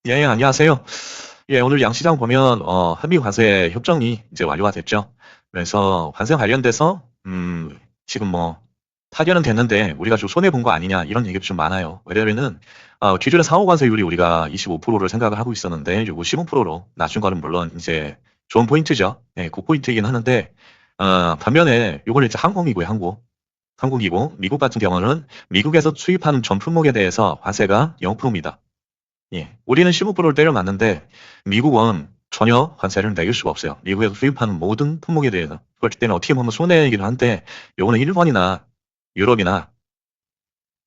예, 안녕하세요. 예, 오늘 양시장 보면 한미 관세 협정이 이제 완료가 됐죠. 그래서 관세 관련돼서 지금 뭐 타결은 됐는데 우리가 좀 손해 본 거 아니냐 이런 얘기도 좀 많아요. 왜냐면은 기존의 상호 관세율이 우리가 25%를 생각을 하고 있었는데 요거 15%로 낮춘 거는 물론 이제 좋은 포인트죠. 예, 그 포인트이긴 하는데 반면에 요걸 이제 항공이고요, 항공이고 미국 같은 경우는 미국에서 수입하는 전 품목에 대해서 관세가 0%입니다. 예, 우리는 15%를 때려 맞는데 미국은 전혀 관세를 매길 수가 없어요. 미국에서 수입하는 모든 품목에 대해서. 그럴 때는 어떻게 보면 손해이기도 한데 요거는 일본이나 유럽이나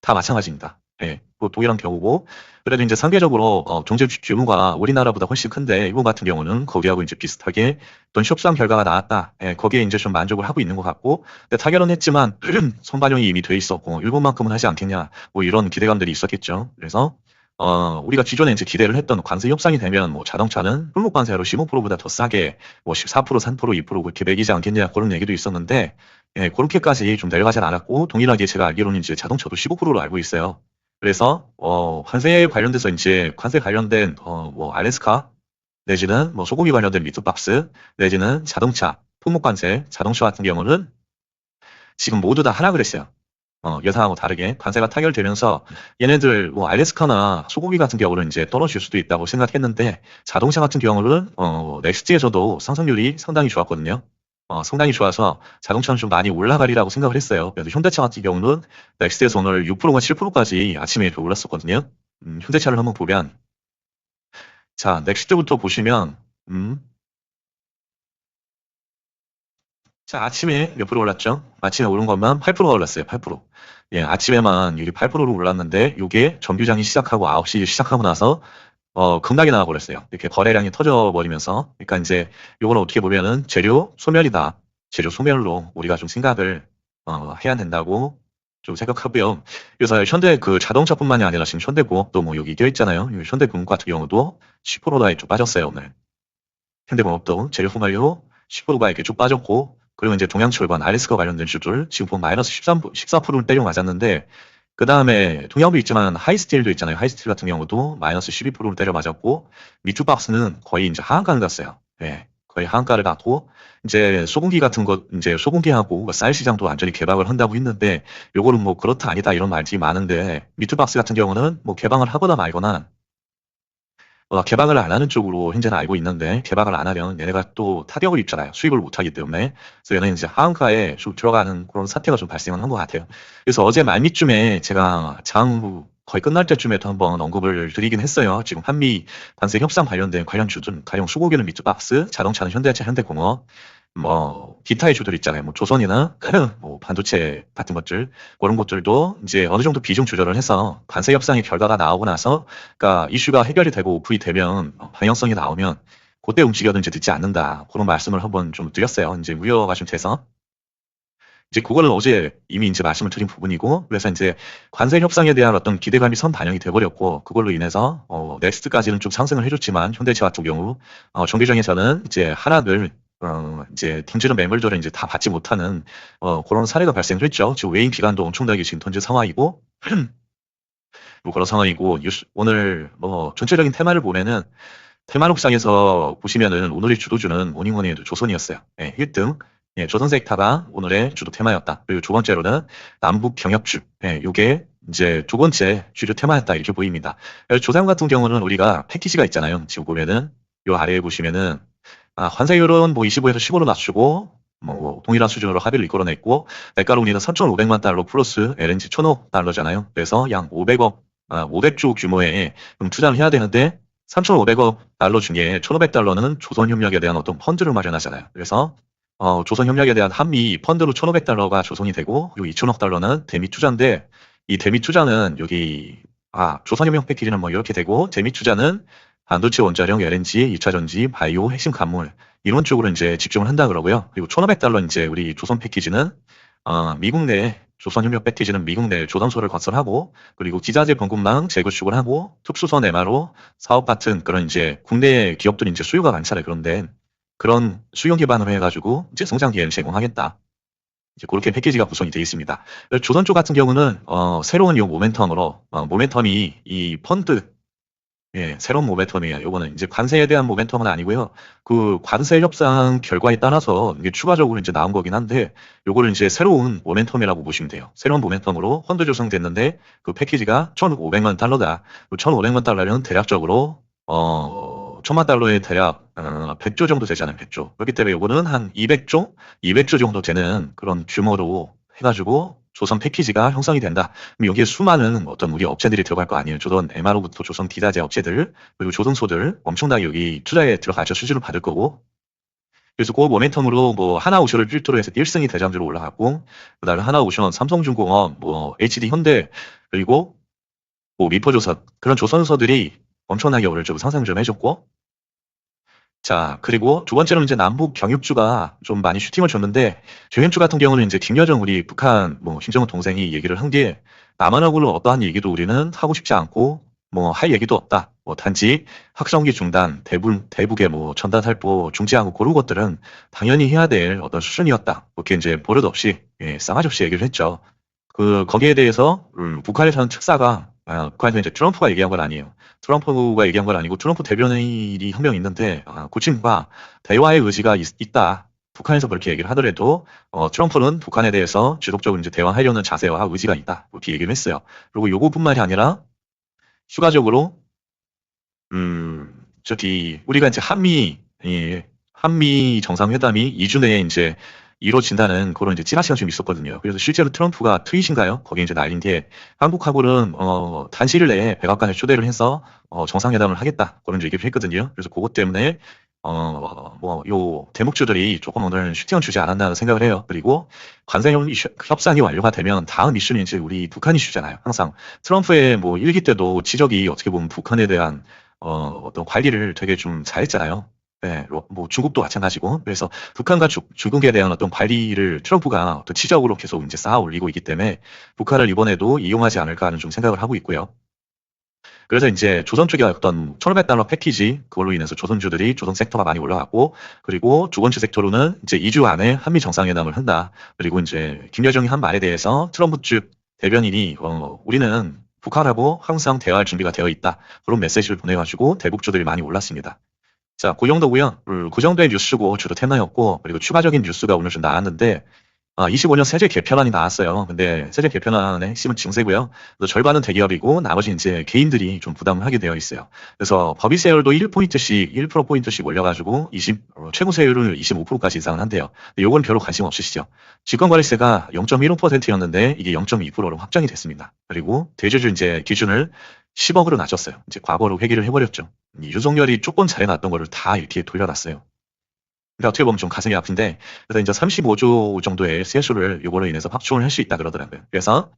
다 마찬가지입니다. 예, 그 동일한 경우고 그래도 이제 상대적으로 경제 규모가 우리나라보다 훨씬 큰데 일본 같은 경우는 거기하고 이제 비슷하게 어떤 협상 결과가 나왔다. 예, 거기에 이제 좀 만족을 하고 있는 것 같고 근데 타결은 했지만 선반영이 이미 돼 있었고 일본만큼은 하지 않겠냐 뭐 이런 기대감들이 있었겠죠. 그래서 우리가 기존에 이제 기대를 했던 관세 협상이 되면 뭐 자동차는 품목 관세로 15%보다 더 싸게 뭐 14%, 3%, 2% 그렇게 매기지 않겠냐 그런 얘기도 있었는데 예, 그렇게까지 좀 내려가진 않았고 동일하게 제가 알기로는 이제 자동차도 15%로 알고 있어요. 그래서 관세에 관련돼서 이제 관세 관련된 뭐 알래스카 내지는 뭐 소고기 관련된 미트박스 내지는 자동차 품목 관세 자동차 같은 경우는 지금 모두 다 하락을 했어요. 예상하고 다르게 관세가 타결되면서 얘네들 뭐 알래스카나 소고기 같은 경우는 이제 떨어질 수도 있다고 생각했는데 자동차 같은 경우는 넥스트에서도 상승률이 상당히 좋았거든요. 상당히 좋아서 자동차는 좀 많이 올라가리라고 생각을 했어요. 그래서 현대차 같은 경우는 넥스트에서 오늘 6%가 7%까지 아침에 올랐었거든요. 현대차를 한번 보면 자 넥스트부터 보시면 자, 아침에 몇 프로 올랐죠? 아침에 오른 것만 8%가 올랐어요. 8%. 예, 아침에만 이게 8%로 올랐는데 이게 정규장이 시작하고 9시 시작하고 나서 급락이 나와버렸어요. 이렇게 거래량이 터져버리면서 그러니까 이제 요거는 어떻게 보면은 재료 소멸이다. 재료 소멸로 우리가 좀 생각을 해야 된다고 좀 생각하고요. 그래서 현대 그 자동차뿐만이 아니라 지금 현대공업도 뭐 여기 껴 있잖아요. 현대공업 같은 경우도 10%가 좀 빠졌어요, 오늘. 현대공업도 재료 소멸로 10%가 이렇게 쭉 빠졌고 그리고 이제 동양철관, 아리스과 관련된 주들 지금 보면 마이너스 14%를 때려 맞았는데 그 다음에 동양도 있지만 하이스틸도 있잖아요. 하이스틸 같은 경우도 마이너스 12%를 때려 맞았고 미투박스는 거의 이제 하한가를 갔어요. 예, 거의 하한가를 갔고 이제 소금기 같은 것 이제 소금기하고 쌀 시장도 완전히 개방을 한다고 했는데 요거는 뭐 그렇다 아니다 이런 말이 많은데 미투박스 같은 경우는 뭐 개방을 하거나 말거나 개방을 안 하는 쪽으로 현재는 알고 있는데 개방을 안 하면 얘네가 또 타격을 입잖아요. 수입을 못 하기 때문에. 그래서 얘는 이제 하한가에 쭉 들어가는 그런 사태가 좀 발생을 한 것 같아요. 그래서 어제 말미쯤에 제가 장 거의 끝날 때쯤에도 한번 언급을 드리긴 했어요. 지금 한미 관세 협상 관련된 관련 주들, 가령 수고기는 미투박스, 자동차는 현대차, 현대공업, 뭐 기타의 주들 있잖아요. 뭐 조선이나 뭐 반도체 같은 것들 그런 것들도 이제 어느 정도 비중 조절을 해서 관세 협상의 결과가 나오고 나서 그러니까 이슈가 해결이 되고 오픈이 되면 방향성이 나오면 그때 움직여도 이제 늦지 않는다 그런 말씀을 한번 좀 드렸어요. 이제 무효가 좀 돼서 이제 그거는 어제 이미 이제 말씀을 드린 부분이고 그래서 이제 관세 협상에 대한 어떤 기대감이 선 반영이 돼버렸고 그걸로 인해서 넥스트까지는 좀 상승을 해줬지만 현대차 같은 경우 정규정에서는 이제 하락을 이제 던지는 매물들을 이제 다 받지 못하는 그런 사례가 발생을 했죠. 지금 외인 기간도 엄청나게 지금 던진 상황이고 뭐 그런 상황이고 오늘 뭐 전체적인 테마를 보면은 테마록상에서 보시면은 오늘의 주도주는 뭐니뭐니 해도 조선이었어요. 예, 1등. 예, 조선섹타가 오늘의 주도 테마였다. 그리고 두 번째로는 남북 경협주. 예, 요게 이제 두 번째 주류 테마였다. 이렇게 보입니다. 조선 같은 경우는 우리가 패키지가 있잖아요. 지금 보면은 요 아래에 보시면은 환세율은 뭐 25에서 15로 낮추고 뭐 동일한 수준으로 합의를 이끌어냈고 대가로 우리는 3,500만 달러 플러스 LNG 1,000억 달러잖아요. 그래서 약 500억, 500조 규모의 투자를 해야 되는데 3,500억 달러 중에 1,500달러는 조선협력에 대한 어떤 펀드를 마련하잖아요. 그래서 조선협력에 대한 한미 펀드로 1,500달러가 조성이 되고 그리고 2,000억 달러는 대미 투자인데 이 대미 투자는 여기 조선협력 패키지는 뭐 이렇게 되고 대미 투자는 반도체 원자력, LNG, 2차 전지, 바이오, 핵심 간물 이런 쪽으로 이제 집중을 한다 그러고요. 그리고 1,500달러 이제 우리 조선 패키지는 미국 내 조선협력 패키지는 미국 내 조선소를 건설하고 그리고 기자재 공급망 재구축을 하고 특수선 MRO 사업 같은 그런 이제 국내 기업들이 이제 수요가 많잖아요. 그런데 그런 수요 기반으로 해가지고 이제 성장 기회를 제공하겠다. 이제 그렇게 패키지가 구성이 되어 있습니다. 조선 쪽 같은 경우는 새로운 이 모멘텀으로 모멘텀이 이 펀드 예, 새로운 모멘텀이에요. 요거는 이제 관세에 대한 모멘텀은 아니고요. 그 관세 협상 결과에 따라서 이게 추가적으로 이제 나온 거긴 한데, 요거를 이제 새로운 모멘텀이라고 보시면 돼요. 새로운 모멘텀으로 펀드 조성됐는데 그 패키지가 1,500만 달러다. 1,500만 달러는 대략적으로 1,000만 달러에 대략 100조 정도 되잖아요. 100조. 그렇기 때문에 요거는 한 200조? 200조 정도 되는 그런 규모로 해가지고 조선 패키지가 형성이 된다. 그럼 여기에 수많은 어떤 우리 업체들이 들어갈 거 아니에요. 조선 MR로부터 조선 디자재 업체들, 그리고 조선소들 엄청나게 여기 투자에 들어가죠. 수주를 받을 거고. 그래서 그 모멘텀으로 뭐 하나오션을 필두로 해서 1승이 대장주로 올라갔고, 그다음에 하나오션, 삼성중공업, 뭐 HD 현대, 그리고 뭐 미포조선 그런 조선소들이 엄청나게 오늘 좀 상승 좀 해줬고, 자, 그리고 두 번째로는 이제 남북 경협주가 좀 많이 슈팅을 줬는데, 경협주 같은 경우는 이제 김여정 우리 북한 뭐 김정은 동생이 얘기를 한 게, 남한하고는 어떠한 얘기도 우리는 하고 싶지 않고, 뭐 할 얘기도 없다. 뭐 단지 확성기 중단, 대북의 뭐 전단 살포 중지하고 그런 것들은 당연히 해야 될 어떤 수준이었다. 그렇게 이제 버릇없이 싸가지 없이 얘기를 했죠. 거기에 대해서 북한에서는 특사가 북한에서 이제 트럼프가 얘기한 건 아니에요. 트럼프가 얘기한 건 아니고 트럼프 대변인이 한 명 있는데 그 친구가 대화의 의지가 있다. 북한에서 그렇게 얘기를 하더라도 트럼프는 북한에 대해서 지속적으로 이제 대화하려는 자세와 의지가 있다. 그렇게 얘기를 했어요. 그리고 요거뿐만이 아니라 추가적으로 저기 우리가 이제 한미 정상회담이 2주 내에 이제 이루어진다는 그런 이제 찌라시가 좀 있었거든요. 그래서 실제로 트럼프가 트윗인가요? 거기 이제 날린 게 한국하고는 단시일 내에 백악관에 초대를 해서 정상회담을 하겠다 그런 얘기를 했거든요. 그래서 그것 때문에 뭐 요 대목주들이 조금 오늘 슈팅을 주지 않았나 생각을 해요. 그리고 관세 협상이 완료가 되면 다음 이슈는 이제 우리 북한 이슈잖아요. 항상 트럼프의 뭐 일기 때도 지적이 어떻게 보면 북한에 대한 어떤 관리를 되게 좀 잘했잖아요. 네, 뭐 중국도 마찬가지고. 그래서 북한과 중국에 대한 어떤 관리를 트럼프가 어떤 지적으로 계속 이제 쌓아 올리고 있기 때문에 북한을 이번에도 이용하지 않을까 하는 좀 생각을 하고 있고요. 그래서 이제 조선 쪽에 어떤 1,500달러 패키지 그걸로 인해서 조선주들이 조선 섹터가 많이 올라갔고, 그리고 두 번째 섹터로는 이제 2주 안에 한미 정상회담을 한다. 그리고 이제 김여정이 한 말에 대해서 트럼프 측 대변인이 우리는 북한하고 항상 대화할 준비가 되어 있다. 그런 메시지를 보내가지고 대북주들이 많이 올랐습니다. 자, 그 정도고요. 그 정도의 뉴스고 주로 테마였고, 그리고 추가적인 뉴스가 오늘 좀 나왔는데, 25년 세제 개편안이 나왔어요. 근데 세제 개편안의 핵심은 증세고요. 그래서 절반은 대기업이고 나머지 이제 개인들이 좀 부담을 하게 되어 있어요. 그래서 법인세율도 1포인트씩, 1%포인트씩 올려가지고 최고 세율을 25%까지 인상을 한대요. 근데 요건 별로 관심 없으시죠? 직권관리세가 0.15%였는데 이게 0.2%로 확정이 됐습니다. 그리고 대주주 이제 기준을 10억으로 낮췄어요. 이제 과거로 회귀를 해버렸죠. 유석열이 조금 잘해놨던 거를 다 이렇게 돌려놨어요. 근데 어떻게 보면 좀 가슴이 아픈데, 그래서 이제 35조 정도의 세수를 요거로 인해서 확충을 할 수 있다 그러더라고요. 그래서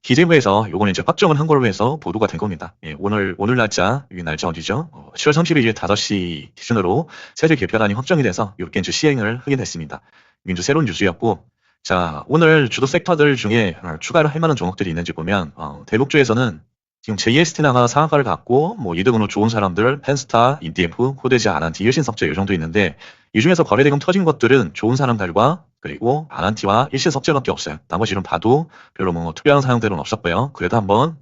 기재부에서 요거는 이제 확정을 한 걸로 해서 보도가 된 겁니다. 예, 오늘 날짜, 여기 날짜 어디죠? 10월 31일 5시 기준으로 세제 개편안이 확정이 돼서 이렇게 이제 시행을 하게 됐습니다. 이게 이제 새로운 뉴스였고, 자, 오늘 주도 섹터들 중에 추가로 할 만한 종목들이 있는지 보면, 대북주에서는 지금 JST나가 상한가를 갖고, 뭐, 이득으로 좋은 사람들, 펜스타, 인디에프, 호대지, 아난티, 일신석재 이 정도 있는데, 이 중에서 거래대금 터진 것들은 좋은 사람들과, 그리고 아난티와 일신석재밖에 없어요. 나머지는 봐도 별로 뭐 특별한 사용들은 없었고요. 그래도 한번,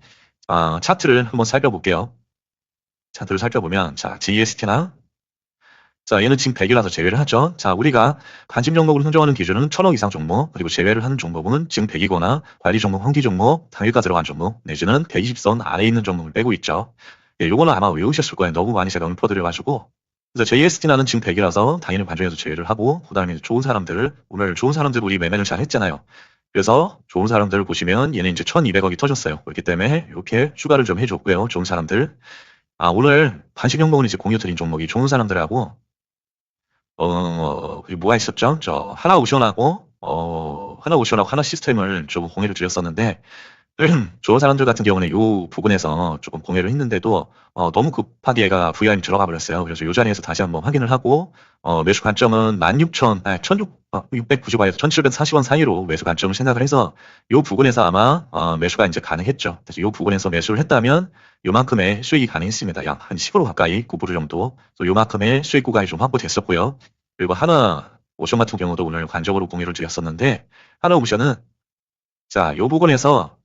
차트를 한번 살펴볼게요. 차트를 살펴보면, 자, JST나, 자, 얘는 지금 100이라서 제외를 하죠. 자, 우리가 관심 종목으로 선정하는 기준은 1,000억 이상 종목, 그리고 제외를 하는 종목은 지금 100이거나 관리 종목, 환기 종목, 당일가 들어간 종목, 내지는 120선 아래에 있는 종목을 빼고 있죠. 예, 요거는 아마 외우셨을 거예요. 너무 많이 제가 읊어드려가지고. 그래서 JST나는 지금 100이라서 당연히 반중에서 제외를 하고, 그 다음에 좋은 사람들을, 오늘 좋은 사람들 우리 매매를 잘 했잖아요. 그래서 좋은 사람들을 보시면 얘는 이제 1,200억이 터졌어요. 그렇기 때문에 이렇게 추가를 좀 해줬고요. 좋은 사람들. 오늘 반식 종목은 이제 공유 드린 종목이 좋은 사람들하고, 그리고 뭐가 있었죠? 하나오션하고 하나 시스템을 좀 공유를 드렸었는데, 좋은 사람들 같은 경우는 요 부분에서 조금 공유를 했는데도, 너무 급하게 얘가 VR이 들어가 버렸어요. 그래서 요 자리에서 다시 한번 확인을 하고, 매수 관점은 16,690원에서 1,740원 사이로 매수 관점을 생각을 해서, 요 부분에서 아마, 매수가 이제 가능했죠. 그래서 요 부분에서 매수를 했다면, 요만큼의 수익이 가능했습니다. 약 한 10% 가까이, 9% 정도. 그래서 요만큼의 수익 구간이 좀 확보됐었고요. 그리고 하나 오션 같은 경우도 오늘 관적으로 공유를 드렸었는데, 하나 옵션은, 자, 요 부분에서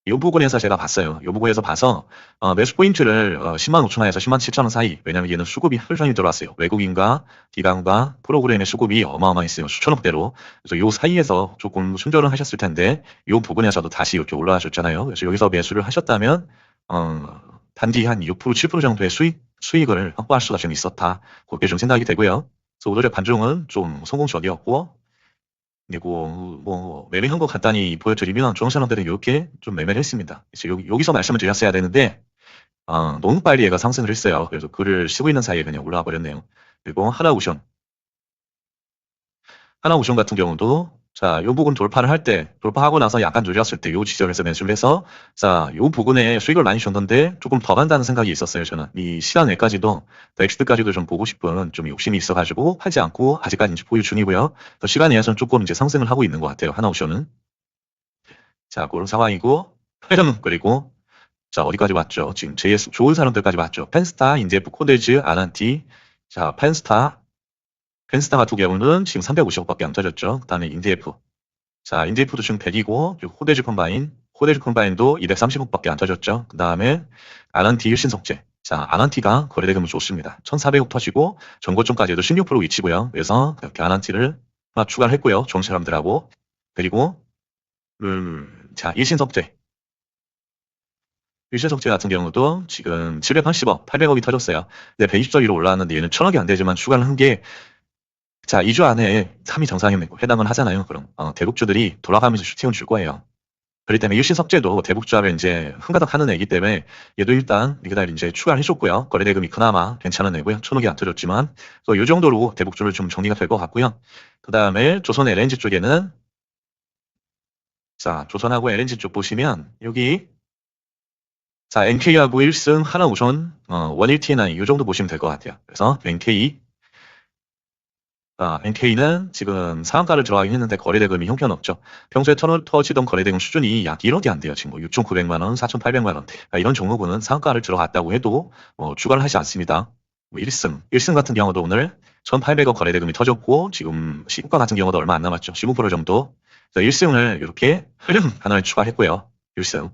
이 부분에서 제가 봤어요. 이 부분에서 봐서 매수 포인트를 10만 5천 원에서 10만 7천 원 사이. 왜냐면 얘는 수급이 혈전이 들어왔어요. 외국인과 기관과 프로그램의 수급이 어마어마했어요. 수천억대로. 그래서 요 사이에서 조금 순조를 하셨을 텐데 이 부분에서도 다시 이렇게 올라가셨잖아요. 그래서 여기서 매수를 하셨다면 단기 한 6%, 7% 정도의 수익을 확보할 수가 좀 있었다. 그렇게 좀 생각이 되고요. 그래서 오늘의 반중은 좀 성공적이었고, 그리고 뭐 매매한 거 간단히 보여드리면 중앙선원들은 이렇게 좀 매매를 했습니다. 그래서 여기서 말씀을 드렸어야 되는데 너무 빨리 얘가 상승을 했어요. 그래서 글을 쓰고 있는 사이에 그냥 올라와 버렸네요. 그리고 하나오션 같은 경우도 자, 요 부분 돌파를 할 때, 돌파하고 나서 약간 눌렸을 때 요 지점에서 매수를 해서 자, 요 부분에 수익을 많이 줬는데 조금 더 간다는 생각이 있었어요, 저는. 이 시간 외까지도, 더 엑시트까지도 좀 보고 싶은 좀 욕심이 있어가지고 팔지 않고 아직까지 이제 보유 중이고요. 더 시간 내에서는 조금 이제 상승을 하고 있는 것 같아요, 하나오션은. 자, 그런 상황이고, 그리고 자, 어디까지 왔죠? 지금 JS 좋은 사람들까지 왔죠. 펜스타, 인제프, 코데즈, 아난티. 자, 펜스타 같은 경우는 지금 350억밖에 안 터졌죠. 그 다음에 인디에프. 자, 인디에프도 지금 100이고, 호데즈 컴바인도 230억밖에 안 터졌죠. 그 다음에 아난티 일신석재. 자, 아난티가 거래대금은 좋습니다. 1,400억 터지고, 전고점까지도 16% 위치고요. 그래서 이렇게 아난티를 하나 추가를 했고요. 좋은 사람들하고. 그리고, 자, 일신석재 같은 경우도 지금 780억, 800억이 터졌어요. 근데 120조 위로 올라왔는데 얘는 1,000억이 안 되지만 추가를 한 게, 자, 2주 안에 3위 정상회고 해당을 하잖아요. 그럼 대북주들이 돌아가면서 슈팅을 줄 거예요. 그렇기 때문에 일신석재도 대북주하면 이제 흥가닥 하는 애기 때문에 얘도 일단 이그달 이제 추가를 해줬고요. 거래대금이 그나마 괜찮은 애고요. 1,000억이 안 터졌지만 이 정도로 대북주를 좀 정리가 될 것 같고요. 그 다음에 조선 LNG 쪽에는 자, 조선하고 LNG 쪽 보시면 여기 자, NK하고 1승, 하나우선, 원일 TNI 이 정도 보시면 될 것 같아요. 그래서 NK는 지금 상한가를 들어가긴 했는데 거래대금이 형편없죠. 평소에 터지던 거래대금 수준이 약 1억이 안 돼요. 지금 뭐 6,900만 원, 4,800만 원. 그러니까 이런 종목은 상한가를 들어갔다고 해도 주가를 하지 않습니다. 뭐 1승 같은 경우도 오늘 1,800억 거래대금이 터졌고 지금 시국가 같은 경우도 얼마 안 남았죠. 15% 정도. 그래서 1승을 이렇게 하나를 추가했고요. 1승.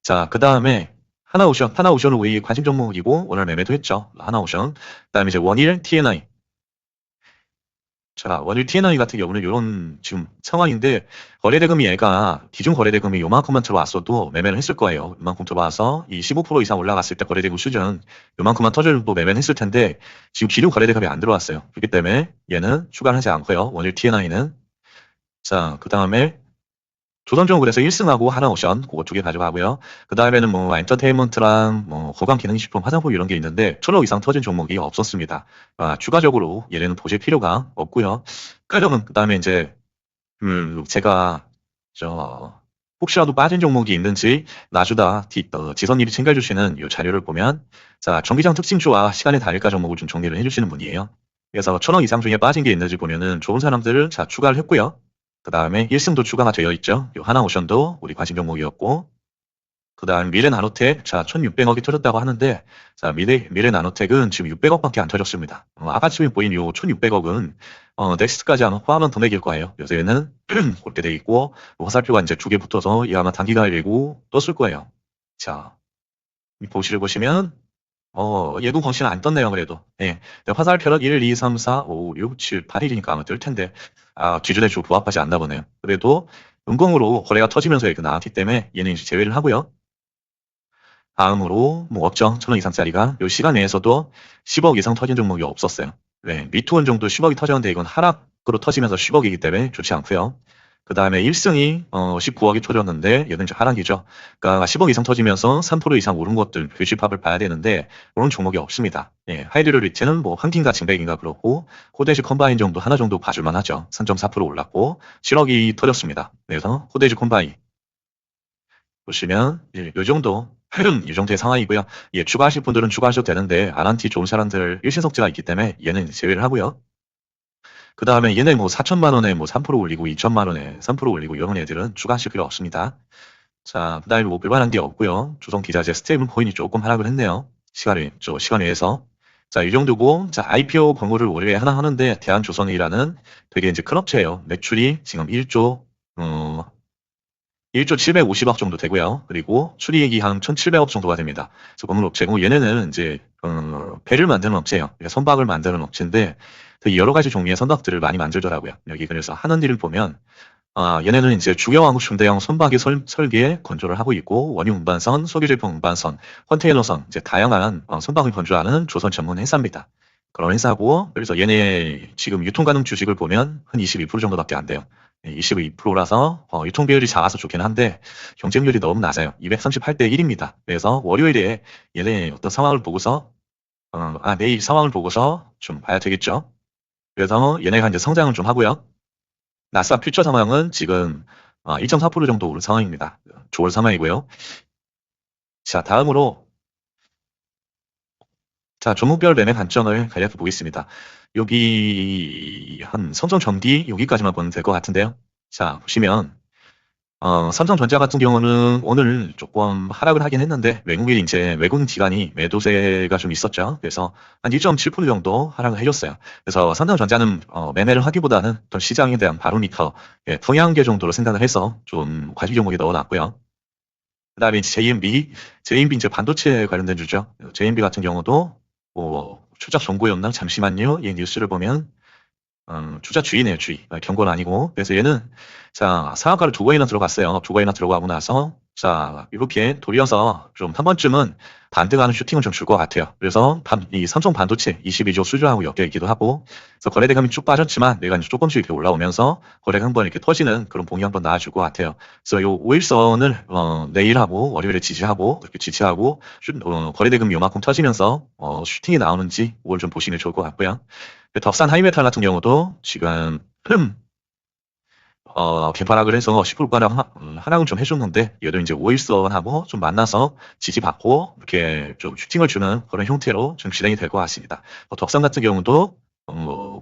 자, 그 다음에 하나오션은 우리 관심 종목이고 오늘 매매도 했죠. 하나오션. 그 다음에 이제 원일 TNI. 자, 원일 TNI 같은 경우는 이런 지금 상황인데 거래대금이 얘가 기준 거래대금이 요만큼만 들어왔어도 매매를 했을 거예요. 요만큼 들어와서 이 15% 이상 올라갔을 때 거래대금 수준 요만큼만 터져도 매매는 했을 텐데 지금 기준 거래대금이 안 들어왔어요. 그렇기 때문에 얘는 추가를 하지 않고요. 원일 TNI는 자, 그 다음에 조선종으로 서 1승하고 하나오션 그거 두 개 가져가고요. 그 다음에는 뭐 엔터테인먼트랑 뭐 호강 기능식품, 화장품 이런 게 있는데 1,000억 이상 터진 종목이 없었습니다. 추가적으로 얘네는 보실 필요가 없고요. 그 다음에 이제 제가 혹시라도 빠진 종목이 있는지 나주다 지선님이 챙겨주시는 이 자료를 보면 자, 정기장 특징주와 시간의 단일가 종목을 좀 정리를 해주시는 분이에요. 그래서 1,000억 이상 중에 빠진 게 있는지 보면은 좋은 사람들을 자 추가를 했고요. 그 다음에 1승도 추가가 되어 있죠. 요 하나오션도 우리 관심 종목이었고, 그 다음 미래나노텍, 자, 1,600억이 터졌다고 하는데, 자, 미래나노텍은 지금 600억밖에 안 터졌습니다. 아까쯤에 보인 요 1,600억은, 넥스트까지 포함한 금액일 거예요. 그래서 얘는 그렇게 돼 있고, 화살표가 이제 두 개 붙어서 얘 아마 단기가 일고 떴을 거예요. 자, 보시면, 얘도 거실 안 떴네요, 그래도. 예. 화살표는 1, 2, 3, 4, 5, 6, 7, 8일이니까 아마 뜰 텐데, 기준에 부합하지 않나 보네요. 그래도 은공으로 거래가 터지면서 이렇게 나왔기 때문에 얘는 이제 제외를 하고요. 다음으로, 뭐, 업종 1,000원 이상짜리가 요 시간 내에서도 10억 이상 터진 종목이 없었어요. 네, 미투원 정도 10억이 터졌는데 이건 하락으로 터지면서 10억이기 때문에 좋지 않고요. 그 다음에 1승이 19억이 터졌는데 얘는 이제 하락이죠. 그러니까 10억 이상 터지면서 3% 이상 오른 것들 교집합을 봐야 되는데 그런 종목이 없습니다. 예, 하이드로 리체는 뭐 한kin가 징백인가 그렇고 호데지 컴바인 정도 하나 정도 봐줄만 하죠. 3.4% 올랐고 7억이 터졌습니다. 그래서 호데지 컴바인 보시면 이 정도 이 정도의 상황이고요. 예, 추가하실 분들은 추가하셔도 되는데 아난티 좋은 사람들 일신석재가 있기 때문에 얘는 제외를 하고요. 그 다음에 얘네 뭐 4천만 원에 뭐 3% 올리고 2천만 원에 3% 올리고 이런 애들은 추가하실 필요 없습니다. 자, 그 다음에 뭐 별만한 게 없고요. 조선기자재 스테이블 코인이 조금 하락을 했네요. 시간 외에서. 자, 이 정도고, 자, IPO 광고를 월요일에 하나 하는데, 대한조선이라는 되게 이제 큰 업체예요. 매출이 지금 1조, 1조 750억 정도 되고요. 그리고 수리액이 한 1,700억 정도가 됩니다. 그래서 건물 업체고 얘네는 이제 배를 만드는 업체예요. 그러니까 선박을 만드는 업체인데 되게 여러 가지 종류의 선박들을 많이 만들더라고요. 여기 그래서 하는 일을 보면 얘네는 이제 중형하고 중대형 선박의 설계 건조를 하고 있고 원유 운반선, 석유 제품 운반선, 컨테이너선 이제 다양한 선박을 건조하는 조선 전문 회사입니다. 그런 회사고 그래서 얘네 지금 유통 가능 주식을 보면 한 22% 정도밖에 안 돼요. 22%라서 유통 비율이 작아서 좋긴 한데 경쟁률이 너무 낮아요. 238대 1입니다. 그래서 월요일에 얘네 어떤 상황을 보고서 내일 상황을 보고서 좀 봐야 되겠죠. 그래서 얘네가 이제 성장을 좀 하고요. 나스닥 퓨처 상황은 지금 1.4% 정도 오른 상황입니다. 좋은 상황이고요. 자, 다음으로 자, 종목별 매매 관점을 간략히 보겠습니다. 여기 한 삼성 전기 여기까지만 보면 될 것 같은데요. 자, 보시면 삼성전자 같은 경우는 오늘 조금 하락을 하긴 했는데 외국인 이제 외국인 기관이 매도세가 좀 있었죠. 그래서 한 1.7% 정도 하락을 해줬어요. 그래서 삼성전자는 매매를 하기보다는 어떤 시장에 대한 바로미터, 동향계 정도로 생각을 해서 좀 과실 종목에 넣어놨고요. 그다음에 JMB 이제 반도체 관련된 주죠. JMB 같은 경우도 뭐 추적 정보였나? 잠시만요. 이 뉴스를 보면 투자 주의네요, 주의. 경고는 아니고. 그래서 얘는, 자, 상한가를 두 번이나 들어갔어요. 두 번이나 들어가고 나서, 자, 이렇게 돌려서 좀 한 번쯤은 반등하는 슈팅을 좀 줄 것 같아요. 그래서 이 삼성 반도체 22조 수주하고 엮여 있기도 하고, 그래서 거래대금이 쭉 빠졌지만 내가 이제 조금씩 이렇게 올라오면서 거래가 한번 이렇게 터지는 그런 봉이 한번 나와줄 것 같아요. 그래서 요 5일선을, 내일하고 월요일에 지지하고, 이렇게 지지하고, 거래대금이 요만큼 터지면서, 슈팅이 나오는지, 그걸 좀 보시면 좋을 것 같고요. 덕산 하이메탈 같은 경우도 지금 개발학을 해서 10%가량 하락은 좀 해줬는데 얘도 이제 5일선하고 좀 만나서 지지받고 이렇게 좀 슈팅을 주는 그런 형태로 좀 진행이 될 것 같습니다. 덕산 같은 경우도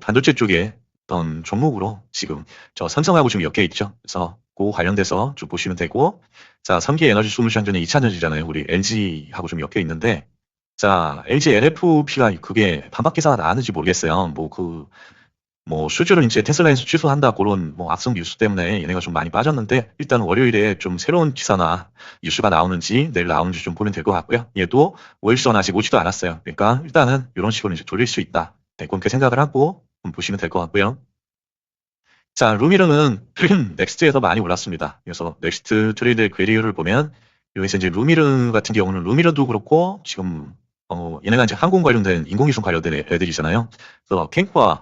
반도체 쪽에 어떤 종목으로 지금 저 삼성하고 좀 엮여 있죠. 그래서 그 관련돼서 좀 보시면 되고 자 3기 에너지 솔루션전은 2차전지잖아요. 우리 LG하고 좀 엮여 있는데 자, LG LFP가 그게 반박 기사가 나왔는지 모르겠어요. 뭐 수주를 이제 테슬라에서 취소한다 그런 뭐 악성 뉴스 때문에 얘네가 좀 많이 빠졌는데 일단 월요일에 좀 새로운 기사나 뉴스가 나오는지 내일 나오는지 좀 보면 될 것 같고요. 얘도 5일선 아직 오지도 않았어요. 그러니까 일단은 이런 식으로 이제 돌릴 수 있다. 네, 그렇게 생각을 하고 보시면 될 것 같고요. 자, 루미르는 넥스트에서 많이 올랐습니다. 그래서 넥스트 트레이드 궤리율을 보면 여기서 이제 루미르 같은 경우는 루미르도 그렇고 지금 얘네가 이제 항공 관련된 인공위성 관련된 애들이잖아요. 그래서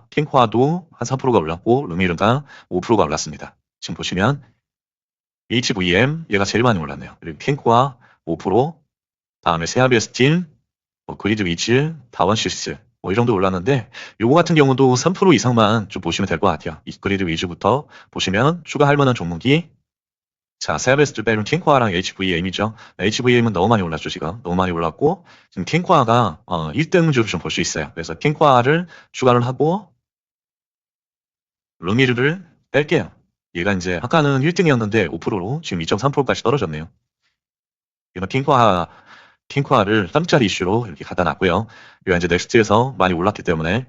캔코아도 한 4%가 올랐고 루미르가 5%가 올랐습니다. 지금 보시면 HVM 얘가 제일 많이 올랐네요. 그리고 캔코아 5%, 다음에 세아비스틴, 그리드 위즈, 다원시스 뭐 이 정도 올랐는데 요거 같은 경우도 3% 이상만 좀 보시면 될 것 같아요. 이 그리드 위즈부터 보시면 추가할 만한 종목이 자, 세아베스트 베론 킹코아랑 HVM이죠. HVM은 너무 많이 올랐죠, 지금. 너무 많이 올랐고, 지금 킹코아가 1등주를 좀 볼 수 있어요. 그래서 킹코아를 추가를 하고, 루미르를 뺄게요. 얘가 이제, 아까는 1등이었는데 5%로 지금 2.3%까지 떨어졌네요. 이런 킹코아를 3짜리 이슈로 이렇게 갖다 놨고요. 얘가 이제 넥스트에서 많이 올랐기 때문에,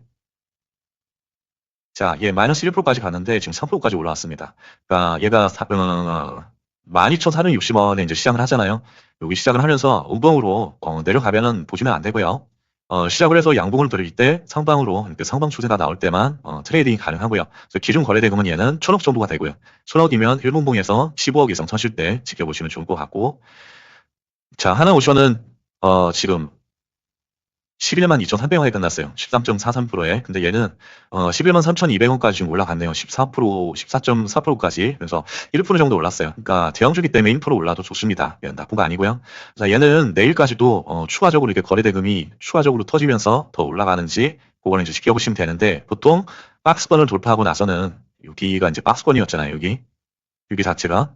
자, 얘 마이너스 1%까지 갔는데 지금 3%까지 올라왔습니다. 그러니까 얘가 12,460원에 이제 시작을 하잖아요. 여기 시작을 하면서 음봉으로 내려가면은 보시면 안 되고요. 시작을 해서 양봉을 드릴 때 상방으로 이렇게 상방 추세가 나올 때만 트레이딩이 가능하고요. 그래서 기준 거래대금은 얘는 1,000억 정도가 되고요. 1,000억이면 1분봉에서 15억 이상 터질 때 지켜보시면 좋을 것 같고 자, 하나오션은 지금 11만 2,300원에 끝났어요. 13.43%에. 근데 얘는 11만 3,200원까지 지금 올라갔네요. 14.4%까지. 그래서 1% 정도 올랐어요. 그러니까 대형주기 때문에 1% 올라도 좋습니다. 나쁜 거 아니고요. 자, 얘는 내일까지도 추가적으로 이렇게 거래대금이 추가적으로 터지면서 더 올라가는지 그거는 이제 지켜보시면 되는데 보통 박스권을 돌파하고 나서는 여기가 이제 박스권이었잖아요. 여기 자체가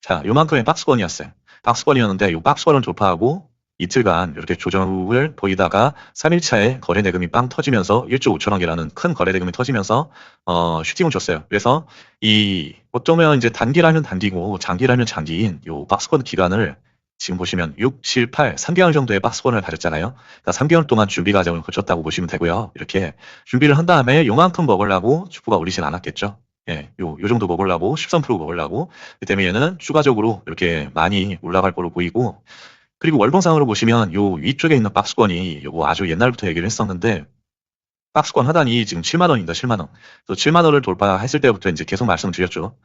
자, 요만큼의 박스권이었어요. 박스권이었는데 이 박스권을 돌파하고 이틀간 이렇게 조정을 보이다가 3일차에 거래대금이 빵 터지면서 1조 5천억이라는 큰 거래대금이 터지면서 슈팅을 줬어요. 그래서 어쩌면 이제 단기라면 단기고 장기라면 장기인 요 박스권 기간을 지금 보시면 6, 7, 8, 3개월 정도의 박스권을 가졌잖아요. 그러니까 3개월 동안 준비 과정을 거쳤다고 보시면 되고요. 이렇게 준비를 한 다음에 요만큼 먹으려고 주부가 올리진 않았겠죠. 예, 요 정도 먹으려고 13% 먹으려고. 그 때문에 얘는 추가적으로 이렇게 많이 올라갈 거로 보이고, 그리고 월봉상으로 보시면 요 위쪽에 있는 박스권이 요거 아주 옛날부터 얘기를 했었는데, 박스권 하단이 지금 7만 원입니다. 7만 원. 그래서 7만 원을 돌파했을 때부터 이제 계속 말씀드렸죠.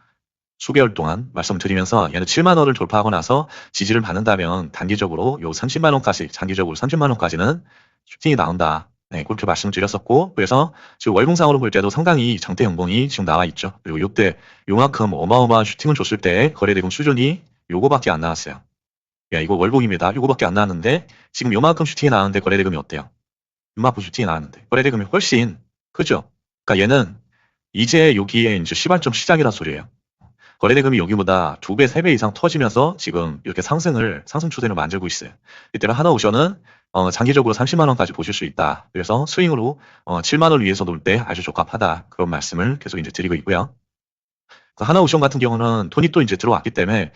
수개월 동안 말씀드리면서 얘는 7만 원을 돌파하고 나서 지지를 받는다면 단기적으로 요 30만 원까지, 장기적으로 30만 원까지는 슈팅이 나온다. 네, 그렇게 말씀드렸었고, 그래서 지금 월봉상으로 볼 때도 상당히 장대 연봉이 지금 나와 있죠. 그리고 요때 요만큼 어마어마한 슈팅을 줬을 때 거래대금 수준이 요거밖에 안 나왔어요. 야, 이거 월봉입니다. 요거밖에 안 나왔는데 지금 요만큼 슈팅이 나왔는데 거래대금이 어때요? 요만큼 슈팅이 나왔는데 거래대금이 훨씬 크죠. 그러니까 얘는 이제 여기에 이제 시발점 시작이란 소리예요. 거래대금이 여기보다 2배, 3배 이상 터지면서 지금 이렇게 상승 추세를 만들고 있어요. 이때는 하나오션은 장기적으로 30만 원까지 보실 수 있다. 그래서 스윙으로 7만 원 위에서 놀 때 아주 적합하다. 그런 말씀을 계속 이제 드리고 있고요. 그 하나오션 같은 경우는 돈이 또 이제 들어왔기 때문에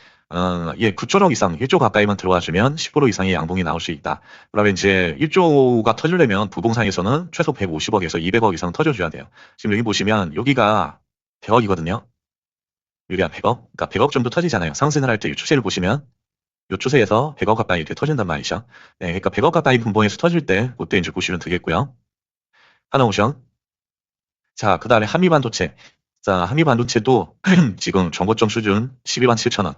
예, 9천억 이상, 1조 가까이만 들어와주면 10% 이상의 양봉이 나올 수 있다. 그러면 이제 1조가 터지려면 부동산에서는 최소 150억에서 200억 이상 터져줘야 돼요. 지금 여기 보시면 여기가 100억이거든요. 여기가 100억? 그러니까 100억 정도 터지잖아요. 상승을 할 때 이 추세를 보시면 이 추세에서 100억 가까이 이렇게 터진단 말이죠. 네, 그러니까 100억 가까이 분봉에서 터질 때 그때 이제 보시면 되겠고요. 하나오션. 자, 그 다음에 한미반도체. 자, 한미반도체도 지금 정고점 수준 12만 7천 원.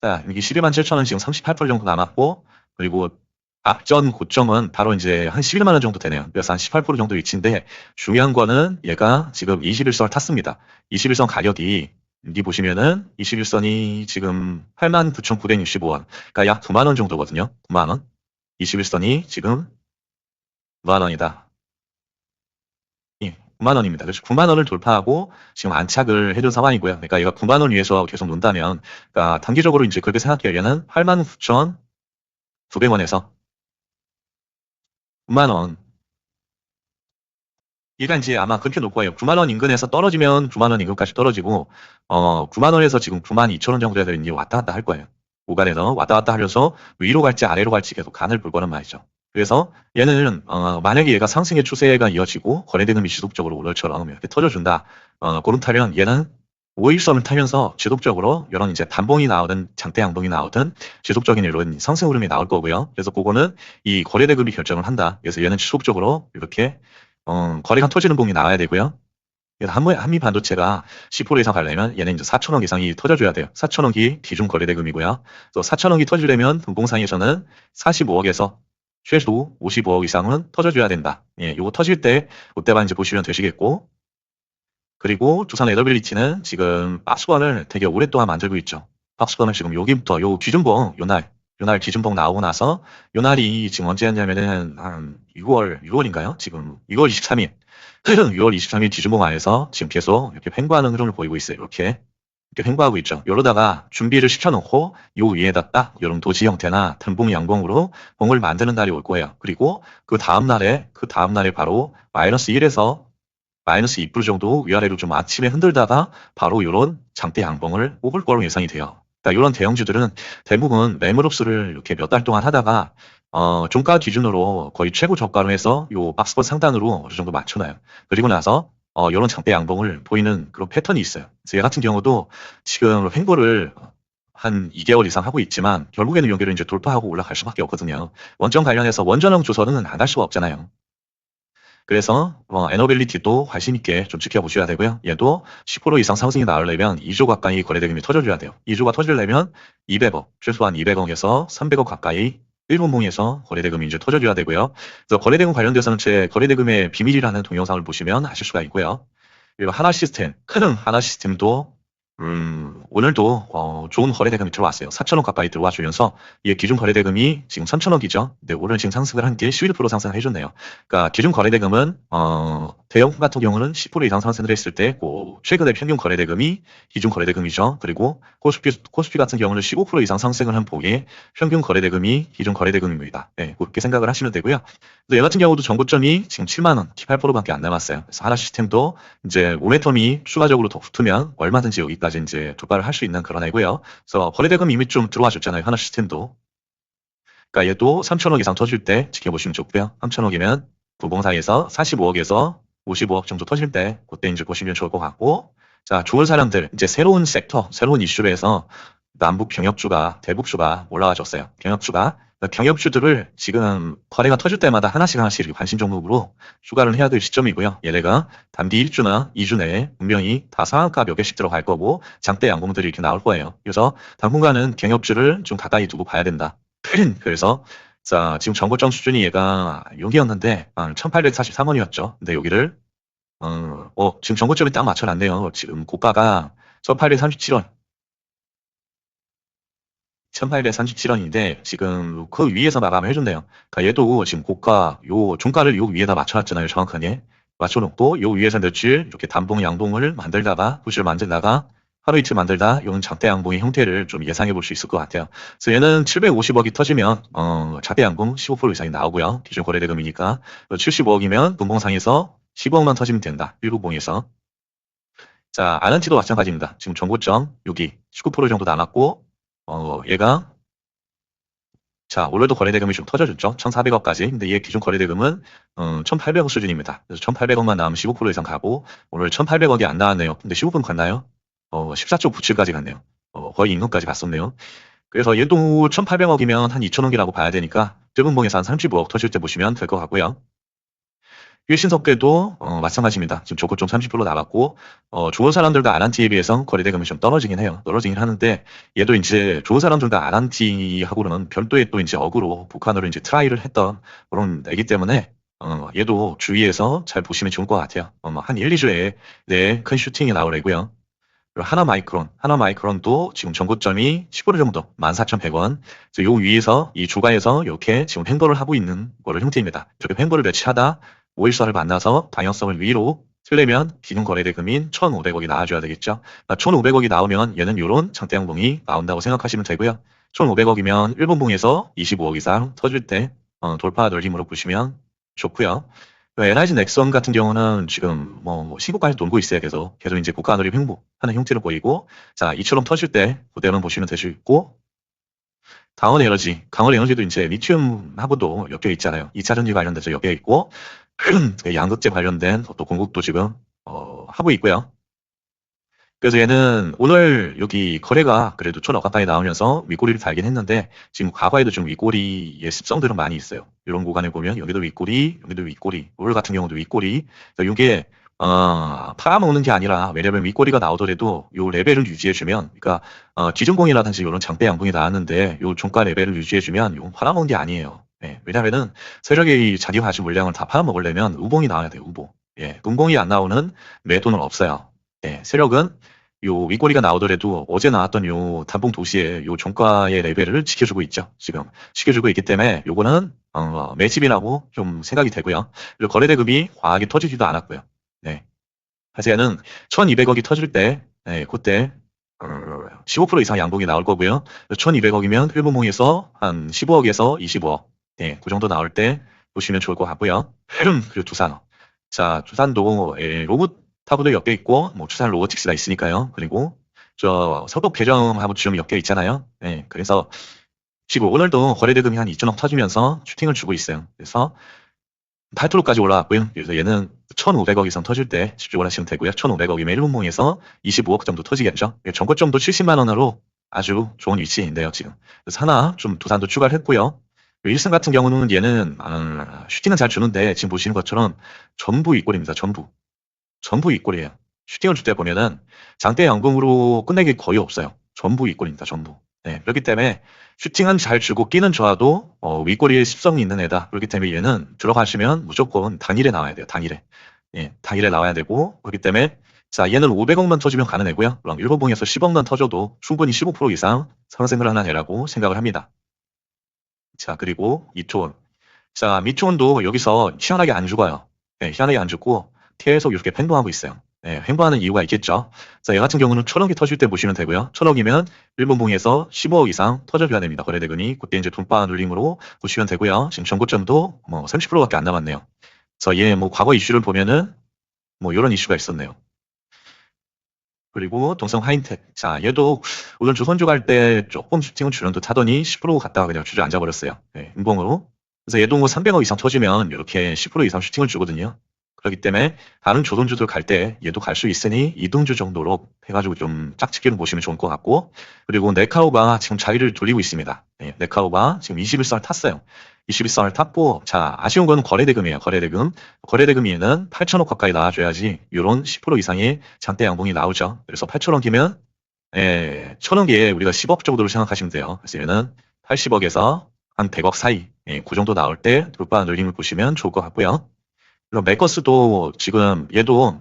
자, 여기 12만 7천 원 지금 38% 정도 남았고, 그리고 앞전 고점은 바로 이제 한 11만 원 정도 되네요. 그래서 한 18% 정도 위치인데, 중요한 거는 얘가 지금 21선을 탔습니다. 21선 가격이, 여기 보시면은 21선이 지금 89,965원. 그러니까 약 9만 원 정도거든요. 9만 원. 21선이 지금 9만 원이다. 9만 원입니다. 그래서 9만 원을 돌파하고 지금 안착을 해준 상황이고요. 그러니까 얘가 9만 원 위에서 계속 논다면, 그러니까 단기적으로 이제 그렇게 생각해요. 얘는 89,900원에서 9만 원. 얘가 이제 아마 그렇게 놓을 거예요. 9만 원 인근에서 떨어지면 9만 원 인근까지 떨어지고, 9만 원에서 지금 9만 2천 원 정도에서 이제 왔다 갔다 할 거예요. 구간에서 왔다 갔다 하면서 위로 갈지 아래로 갈지 계속 간을 볼 거란 말이죠. 그래서 얘는 만약에 얘가 상승의 추세가 이어지고 거래대금이 지속적으로 오늘처럼 이렇게 터져준다. 그런 타면 얘는 5일선을 타면서 지속적으로 이런 이제 단봉이 나오든 장대 양봉이 나오든 지속적인 이런 상승 흐름이 나올 거고요. 그래서 그거는 이 거래대금이 결정을 한다. 그래서 얘는 지속적으로 이렇게 거래가 터지는 봉이 나와야 되고요. 그래서 한미 반도체가 10% 이상 가려면 얘는 이제 4천억 이상이 터져줘야 돼요. 4천억이 기준 거래대금이고요. 또 4천억이 터지려면 분봉상에서는 45억에서 최소 55억 이상은 터져줘야 된다. 예, 요거 터질 때 그때만 이제 보시면 되시겠고. 그리고 두산 에더빌리티는 지금 박스권을 되게 오랫동안 만들고 있죠. 박스권을 지금 여기부터 요 기준봉 요날 기준봉 나오고 나서 요날이 지금 언제였냐면은 한 6월인가요? 지금 6월 23일 6월 23일 기준봉 안에서 지금 계속 이렇게 횡보하는 흐름을 보이고 있어요. 이렇게 횡보하고 있죠. 이러다가 준비를 시켜놓고 요 위에다 딱 이런 도지 형태나 단봉 양봉으로 봉을 만드는 날이 올 거예요. 그리고 그 다음날에 바로 마이너스 1에서 마이너스 2% 정도 위아래로 좀 아침에 흔들다가 바로 이런 장대 양봉을 뽑을 거로 예상이 돼요. 그러니까 이런 대형주들은 대부분 매물흡수를 이렇게 몇 달 동안 하다가 종가 기준으로 거의 최고 저가로 해서 요 박스권 상단으로 어느 정도 맞춰놔요. 그리고 나서 이런 장대 양봉을 보이는 그런 패턴이 있어요. 그래서 얘 같은 경우도 지금 횡보를 한 2개월 이상 하고 있지만 결국에는 여기를 이제 돌파하고 올라갈 수밖에 없거든요. 원전 관련해서 원전형 조선은 안 할 수가 없잖아요. 그래서 에너빌리티도 관심 있게 좀 지켜보셔야 되고요. 얘도 10% 이상 상승이 나오려면 2조 가까이 거래대금이 터져줘야 돼요. 2조가 터지려면 200억, 최소한 200억에서 300억 가까이 일본봉에서 거래대금이 이제 터져줘야 되고요. 그래서 거래대금 관련돼서는 제 거래대금의 비밀이라는 동영상을 보시면 아실 수가 있고요. 그리고 하나시스템도 오늘도 좋은 거래대금이 들어왔어요. 4천억 가까이 들어와 주면서 이게 기준 거래대금이 지금 3천억이죠. 근데 오늘 지금 상승을 한 게 11% 상승을 해줬네요. 그러니까 기준 거래대금은 대형품 같은 경우는 10% 이상 상승을 했을 때 최근의 평균 거래대금이 기준 거래대금이죠. 그리고 코스피 같은 경우는 15% 이상 상승을 한 폭의 평균 거래대금이 기준 거래대금입니다. 네, 그렇게 생각을 하시면 되고요. 얘 같은 경우도 정고점이 지금 7만 원, 18%밖에 안 남았어요. 그래서 하나시스템도 이제 모멘텀이 추가적으로 더 붙으면 얼마든지 여기까지 이제 돌파를 할 수 있는 그런 애고요. 그래서 거래대금 이미 좀 들어와 줬잖아요. 하나시스템도. 그러니까 얘도 3천억 이상 터질 때 지켜보시면 좋고요. 3천억이면 부봉상에서 45억에서 55억 정도 터질 때 그때 이제 보시면 좋을 것 같고, 자, 좋은 사람들 이제 새로운 섹터, 새로운 이슈로 해서 남북 병역주가, 대북주가 올라와줬어요. 병역주가. 병역주들을 지금 거래가 터질 때마다 하나씩 하나씩 이렇게 관심 종목으로 추가를 해야 될 시점이고요. 얘네가 단기 1주나 2주 내에 분명히 다 상한가 몇 개씩 들어갈 거고 장대 양봉들이 이렇게 나올 거예요. 그래서 당분간은 병역주를 좀 가까이 두고 봐야 된다. 그래서 자, 지금 정고점 수준이 얘가 여기였는데 1843원이었죠. 근데 여기를 지금 정고점이 딱 맞춰놨네요. 지금 고가가 1837원. 1837원인데 지금 그 위에서 마감을 해준대요. 그러니까 얘도 지금 고가 요 종가를 요 위에다 맞춰놨잖아요. 정확하게 맞춰놓고 요 위에서 며칠 이렇게 단봉 양봉을 만들다가 구실 만들다가 하루 이틀 만들다 이런 장대 양봉의 형태를 좀 예상해 볼 수 있을 것 같아요. 그래서 얘는 750억이 터지면 장대 양봉 15% 이상이 나오고요. 기존 거래대금이니까 75억이면 분봉상에서 15억만 터지면 된다. 일부봉에서. 자, 아난티도 마찬가지입니다. 지금 정고점 여기 19% 정도 남았고 얘가 자, 올해도 거래대금이 좀 터져줬죠. 1,400억까지. 근데 얘 기존 거래대금은 1,800억 수준입니다. 그래서 1,800억만 나오면 15% 이상 가고 오늘 1,800억이 안 나왔네요. 근데 15분 갔나요? 14.97까지 갔네요. 거의 임금까지 갔었네요. 그래서 얘도 1,800억이면 한 2,000억이라고 봐야 되니까 뜨분봉에서 한 35억 터질 때 보시면 될 것 같고요. 일신석계도 마찬가지입니다. 지금 조건 좀 30% 나갔고 좋은 사람들도 아란티에 비해서 거래대금이 좀 떨어지긴 해요. 떨어지긴 하는데 얘도 이제 좋은 사람들도 아란티하고는 별도의 또 이제 어그로 북한으로 이제 트라이를 했던 그런 애기 때문에 얘도 주위에서 잘 보시면 좋을 것 같아요. 한 1, 2주에 네, 큰 슈팅이 나올 애고요. 그리고 하나마이크론도 지금 전고점이 15% 정도, 14,100원. 요 위에서, 이 주가에서 이렇게 지금 횡보를 하고 있는 거를 형태입니다. 이렇게 횡보를 매치하다 5일선을 만나서 방향성을 위로 틀려면 기존 거래대금인 1,500억이 나와줘야 되겠죠. 1,500억이 나오면 얘는 요런 장대양봉이 나온다고 생각하시면 되고요. 1,500억이면 일본봉에서 25억 이상 터질 때 돌파 놀림으로 보시면 좋고요. NRG 넥선 같은 경우는 지금 신고가에서 놀고 있어요. 계속 이제 고가 놀이 횡보하는 형태로 보이고, 자, 이처럼 터질 때 그대로 보시면 될 수 있고, 강원 에너지도 이제 리튬하고도 엮여 있잖아요. 2차 전지 관련돼서 엮여 있고, 양극재 관련된 또 공급도 지금 하고 있고요. 그래서 얘는 오늘 여기 거래가 그래도 촌 가까이 나오면서 윗꼬리를 달긴 했는데 지금 과거에도 좀 윗꼬리의 습성들은 많이 있어요. 이런 구간에 보면 여기도 윗꼬리, 여기도 윗꼬리, 오늘 같은 경우도 윗꼬리. 그러니까 이게 팔아먹는 게 아니라 왜냐면 윗꼬리가 나오더라도 요 레벨을 유지해주면, 그러니까 기준공이라든지 이런 장대 양봉이 나왔는데 요 종가 레벨을 유지해주면 이건 팔아먹는 게 아니에요. 네, 왜냐면은 세력이 자기 가진 물량을 다 팔아먹으려면 우봉이 나와야 돼요. 우봉. 예, 음봉이 안 나오는 매도는 없어요. 예, 세력은 요 윗꼬리가 나오더라도 어제 나왔던 요 단봉 도시의 요 종가의 레벨을 지켜주고 있죠. 지금 지켜주고 있기 때문에 요거는 매집이라고 좀 생각이 되고요. 그리고 거래대금이 과하게 터지지도 않았고요. 네. 하지만은 1,200억이 터질 때, 네, 그때 15% 이상 양봉이 나올 거고요. 1,200억이면 일본봉에서 한 15억에서 25억, 네, 그 정도 나올 때 보시면 좋을 것 같고요. 그리고 두산. 자, 두산도 로봇하고도 엮여 있고, 두산 로보틱스가 있으니까요. 그리고 저 서독 배정하고 좀 엮여 있잖아요. 네, 그래서 지금 오늘도 거래대금이 한 2천억 터지면서 슈팅을 주고 있어요. 그래서 8%까지 올라왔고요. 그래서 얘는 1,500억 이상 터질 때 집중을 하시면 되고요. 1,500억이면 일본봉에서 25억 정도 터지겠죠. 전고점도 70만 원으로 아주 좋은 위치인데요, 지금. 그래서 하나 좀 두산도 추가를 했고요. 일승 같은 경우는 얘는 슈팅은 잘 주는데 지금 보시는 것처럼 전부 윗골입니다. 전부 윗골이에요. 슈팅을 줄 때 보면은 장대 양봉으로 끝내기 거의 없어요. 전부 윗골입니다. 전부. 네, 그렇기 때문에 슈팅은 잘 주고 끼는 좋아도 윗꼬리에 습성이 있는 애다. 그렇기 때문에 얘는 들어가시면 무조건 당일에 나와야 돼요. 당일에. 예, 당일에 나와야 되고 그렇기 때문에 자, 얘는 500억만 터지면 가는 애고요. 그럼 일본봉에서 10억만 터져도 충분히 15% 이상 상승을 하는 애라고 생각을 합니다. 자, 그리고 이투온. 자, 미투온도 여기서 희한하게 안 죽어요. 네, 희한하게 안 죽고 계속 이렇게 횡보하고 있어요. 네, 횡보하는 이유가 있겠죠. 자, 얘 같은 경우는 1,000억이 터질 때 보시면 되고요. 1,000억이면 일본봉에서 15억 이상 터져줘야 됩니다. 거래대금이. 그때 이제 돈바 눌림으로 보시면 되고요. 지금 전고점도 30%밖에 안 남았네요. 그래서 얘 과거 이슈를 보면은 이런 이슈가 있었네요. 그리고 동성 하인텍. 자, 얘도 오늘 주선주 갈 때 조금 슈팅을 주는 듯 하더니 10% 갔다가 그냥 주저앉아 버렸어요. 네, 음봉으로. 그래서 얘도 300억 이상 터지면 이렇게 10% 이상 슈팅을 주거든요. 그렇기 때문에 다른 조선주들 갈 때 얘도 갈 수 있으니 이등주 정도로 해가지고 좀 짝짓기로 보시면 좋을 것 같고, 그리고 네카오가 지금 자리를 돌리고 있습니다. 네, 네카오가 지금 21선 탔어요. 21선을 탔고, 자, 아쉬운 건 거래대금이에요. 거래대금. 거래대금에는 8천억 가까이 나와줘야지 요런 10% 이상의 장대 양봉이 나오죠. 그래서 8천억이면 예, 1,000억에 우리가 10억 정도로 생각하시면 돼요. 그래서 얘는 80억에서 한 100억 사이, 예, 그 정도 나올 때 돌파 늘림을 보시면 좋을 것 같고요. 그리고 메커스도 지금 얘도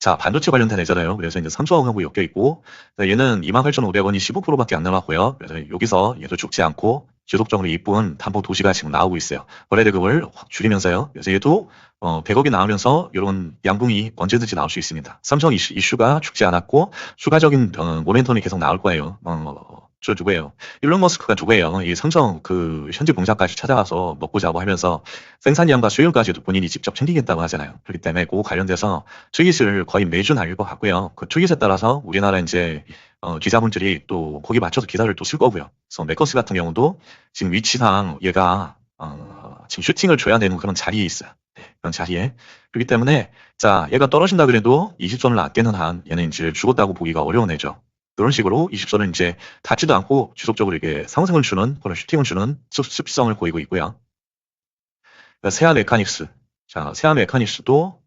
자, 반도체 관련된 애잖아요. 그래서 이제 삼성하고 엮여 있고, 얘는 28,500원이 15%밖에 안 남았고요. 그래서 여기서 얘도 죽지 않고 지속적으로 이쁜 담보 도시가 지금 나오고 있어요. 거래대금을 확 줄이면서요. 그래서 얘도 100억이 나오면서 이런 양궁이 언제든지 나올 수 있습니다. 삼성 이슈가 죽지 않았고 추가적인 모멘텀이 계속 나올 거예요. 저 누구예요? 일론 머스크가 누구예요? 이 삼성 그 현지 공장까지 찾아와서 먹고 자고 하면서 생산량과 수율까지도 본인이 직접 챙기겠다고 하잖아요. 그렇기 때문에 그거 관련돼서 트윗을 거의 매주 날릴 것 같고요. 그 트윗에 따라서 우리나라 이제 기자분들이 또 거기 맞춰서 기사를 또 쓸 거고요. 그래서 메커스 같은 경우도 지금 위치상 얘가 지금 슈팅을 줘야 되는 그런 자리에 있어요. 네, 그런 자리에. 그렇기 때문에 자, 얘가 떨어진다 그래도 20선을 안 깨는 한 얘는 이제 죽었다고 보기가 어려운 애죠. 그런 식으로 20선은 이제 닿지도 않고 지속적으로 이게 상승을 주는 그런 슈팅을 주는 습성을 보이고 있고요. 그러니까 세아 메카닉스. 자, 세아 메카닉스도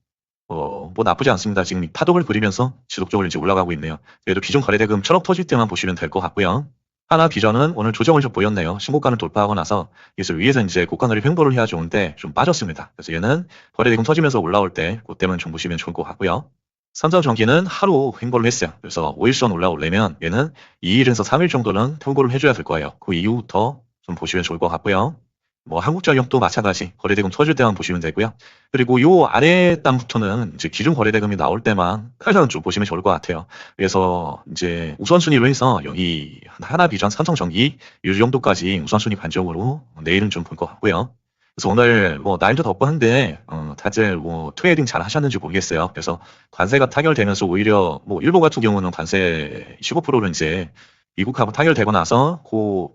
뭐 나쁘지 않습니다. 지금 파동을 그리면서 지속적으로 이제 올라가고 있네요. 그래도 기존 거래대금 1,000억 터질 때만 보시면 될 것 같고요. 하나 비전은 오늘 조정을 좀 보였네요. 신고가를 돌파하고 나서 이것을 위에서 이제 고가를 횡보를 해야 좋은데 좀 빠졌습니다. 그래서 얘는 거래대금 터지면서 올라올 때 그때만 좀 보시면 좋을 것 같고요. 삼성전기는 하루 횡보를 했어요. 그래서 5일선 올라오려면 얘는 2일에서 3일 정도는 횡보를 해줘야 될 거예요. 그 이후부터 좀 보시면 좋을 것 같고요. 뭐 한국전력도 마찬가지 거래대금 터질 때만 보시면 되고요. 그리고 요 아래 땅부터는 이제 기존 거래대금이 나올 때만 좀 보시면 좋을 것 같아요. 그래서 이제 우선순위로 해서 여기 하나비전, 삼성전기 이 정도까지 우선순위 관점으로 내일은 좀 볼 것 같고요. 그래서 오늘 뭐 날도 덥고 한데 다들 뭐 트레이딩 잘 하셨는지 모르겠어요. 그래서 관세가 타결되면서 오히려 뭐 일본 같은 경우는 관세 15%를 이제 미국하고 타결되고 나서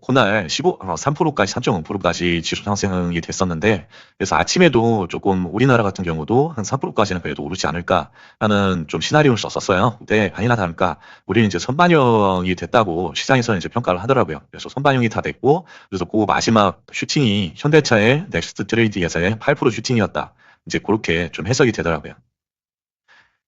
그날 3%까지 3.5%까지 지수 상승이 됐었는데, 그래서 아침에도 조금 우리나라 같은 경우도 한 3%까지는 그래도 오르지 않을까 하는 좀 시나리오를 썼었어요. 근데 아니나 다를까 우리는 이제 선반영이 됐다고 시장에서는 이제 평가를 하더라고요. 그래서 선반영이 다 됐고, 그래서 그 마지막 슈팅이 현대차의 넥스트 트레이딩에서의 8% 슈팅이었다. 이제 그렇게 좀 해석이 되더라고요.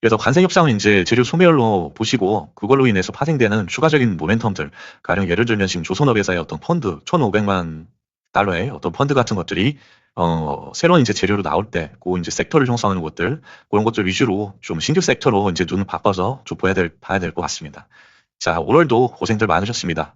그래서 관세 협상은 이제 재료 소멸로 보시고 그걸로 인해서 파생되는 추가적인 모멘텀들, 가령 예를 들면 지금 조선업회사의 어떤 펀드 1,500만 달러의 어떤 펀드 같은 것들이 새로운 이제 재료로 나올 때, 그 이제 섹터를 형성하는 것들, 그런 것들 위주로 좀 신규 섹터로 이제 눈을 바꿔서 좀 봐야 될 것 같습니다. 자, 오늘도 고생들 많으셨습니다.